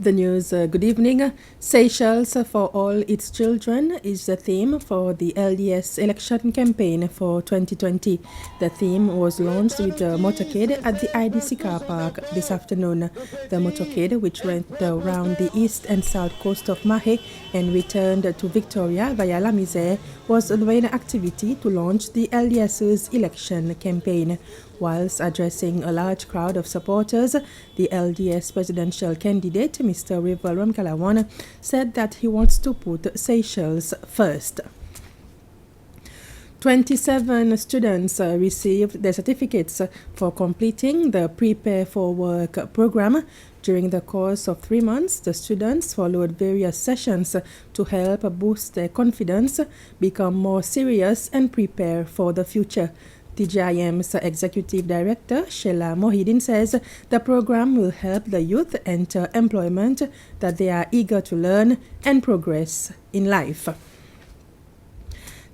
The news, good evening. Seychelles for all its children is the theme for the LDS election campaign for 2020. The theme was launched with a motorcade at the IDC car park this afternoon. The motorcade, which went around the east and south coast of Mahé and returned to Victoria via La Misère, was the main activity to launch the LDS's election campaign. Whilst addressing a large crowd of supporters, the LDS presidential candidate, Mr. Rival Ramkalawan, said that he wants to put Seychelles first. 27 students received their certificates for completing the Prepare for Work program. During the course of 3 months, the students followed various sessions to help boost their confidence, become more serious, and prepare for the future. TGIM's Executive Director, Sheila Mohidin, says the program will help the youth enter employment that they are eager to learn and progress in life.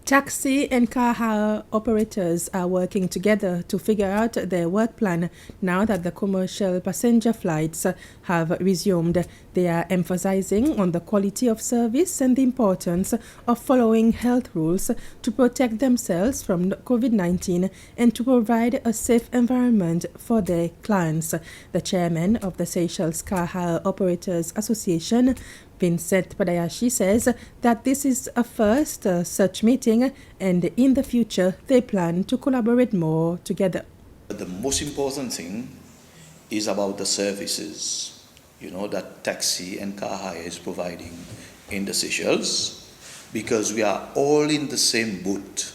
Taxi and car hire operators are working together to figure out their work plan now that the commercial passenger flights have resumed. They are emphasizing on the quality of service and the importance of following health rules to protect themselves from COVID-19 and to provide a safe environment for their clients. The chairman of the Seychelles Car Hire Operators Association, Vincent Padayashi, says that this is a first such meeting, and in the future they plan to collaborate more together. The most important thing is about the services, that taxi and car hire is providing in the Seychelles, because we are all in the same boat,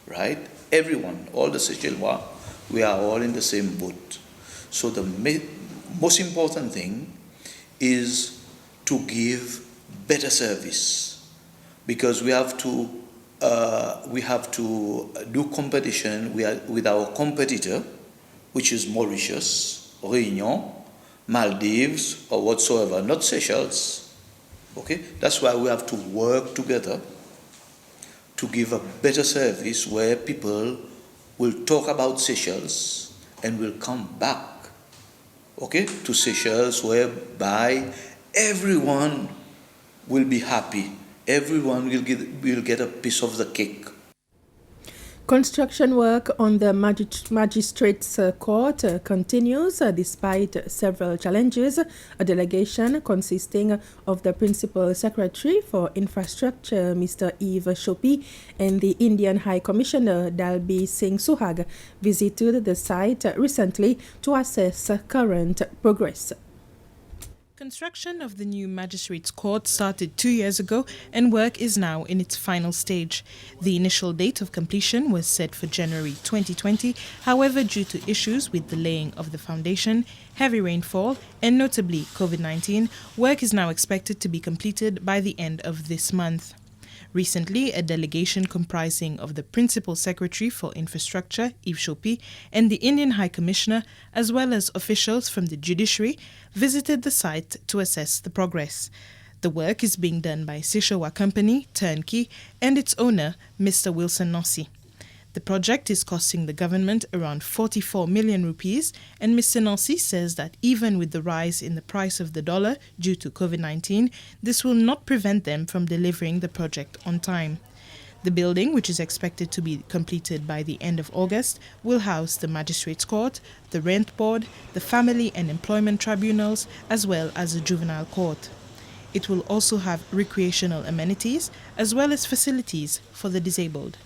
right? Everyone, all the Seychellois, we are all in the same boat. So the most important thing is to give better service, because we have to do competition with our competitor, which is Mauritius, Réunion, Maldives, or whatsoever, not Seychelles. Okay, that's why we have to work together to give a better service where people will talk about Seychelles and will come back, to Seychelles, whereby everyone will be happy. Everyone will get a piece of the cake. Construction work on the Magistrates Court continues despite several challenges. A delegation consisting of the Principal Secretary for Infrastructure, Mr. Yves Chopi, and the Indian High Commissioner, Dalby Singh Suhag, visited the site recently to assess current progress. Construction of the new Magistrates Court started 2 years ago and work is now in its final stage. The initial date of completion was set for January 2020. However, due to issues with the laying of the foundation, heavy rainfall, and notably COVID-19, work is now expected to be completed by the end of this month. Recently, a delegation comprising of the Principal Secretary for Infrastructure, Yves Chopi, and the Indian High Commissioner, as well as officials from the judiciary, visited the site to assess the progress. The work is being done by Seychellois Company, Turnkey, and its owner, Mr. Wilson Nossi. The project is costing the government around 44 million rupees, and Mr. Nossi says that even with the rise in the price of the dollar due to COVID-19, this will not prevent them from delivering the project on time. The building, which is expected to be completed by the end of August, will house the Magistrates Court, the Rent Board, the Family and Employment Tribunals, as well as a Juvenile Court. It will also have recreational amenities, as well as facilities for the disabled.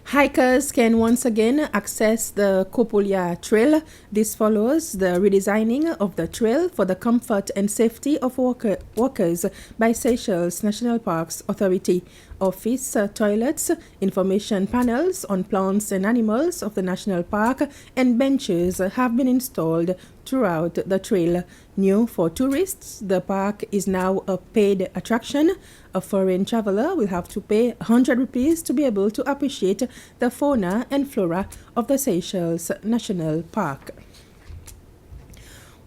Hikers can once again access the Copulia Trail. This follows the redesigning of the trail for the comfort and safety of walkers by Seychelles National Parks Authority. Office toilets, information panels on plants and animals of the national park, and benches have been installed throughout the trail. New for tourists, the park is now a paid attraction. A foreign traveler will have to pay 100 rupees to be able to appreciate the fauna and flora of the Seychelles National Park.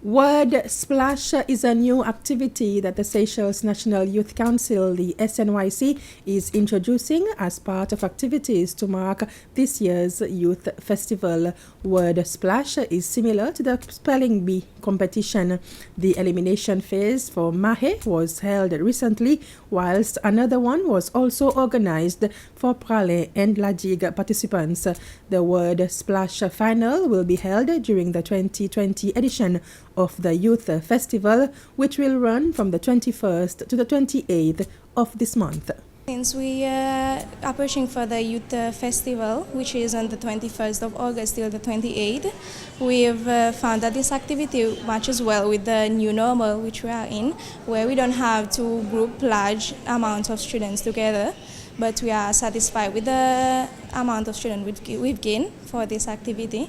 Word Splash is a new activity that the Seychelles National Youth Council, the SNYC, is introducing as part of activities to mark this year's Youth Festival. Word Splash is similar to the spelling bee competition. The elimination phase for Mahe was held recently, whilst another one was also organized for Prale and Lajig participants. The Word Splash final will be held during the 2020 edition of the Youth Festival, which will run from the 21st to the 28th of this month. Since we are pushing for the Youth Festival, which is on the 21st of August till the 28th, we've found that this activity matches well with the new normal which we are in, where we don't have to group large amounts of students together, but we are satisfied with the amount of students we've gained for this activity.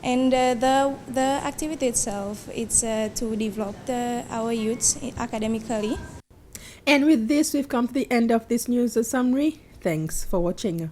And the activity itself, it's to develop our youths academically. And with this, we've come to the end of this news summary. Thanks for watching.